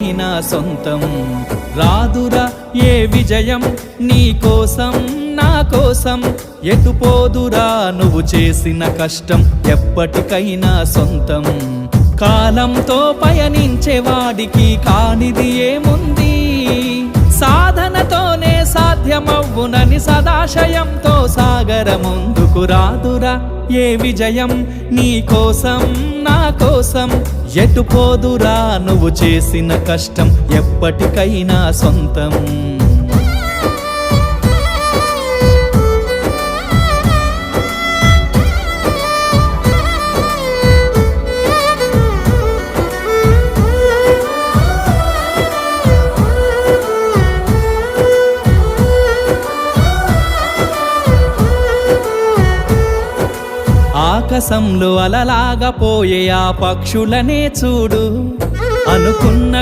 ఎప్పటికైనా సొంతం. రాదురా ఏ విజయం నీ కోసం నా కోసం, ఎటుపోదురా నువ్వు చేసిన కష్టం ఎప్పటికైనా సొంతం. కాలంతో పయనించేవాడికి కానిది ఏముంది, సాధనతోనే సాధ్యమవ్వునని సదాశయంతో సాగర ముందుకు. రాదురా ఏ విజయం నీ కోసం నా కోసం, ఎటుపోదురా నువ్వు చేసిన కష్టం ఎప్పటికైనా సొంతం. ఆకాశంలో అలలాగా పోయే ఆ పక్షులనే చూడు, అనుకున్న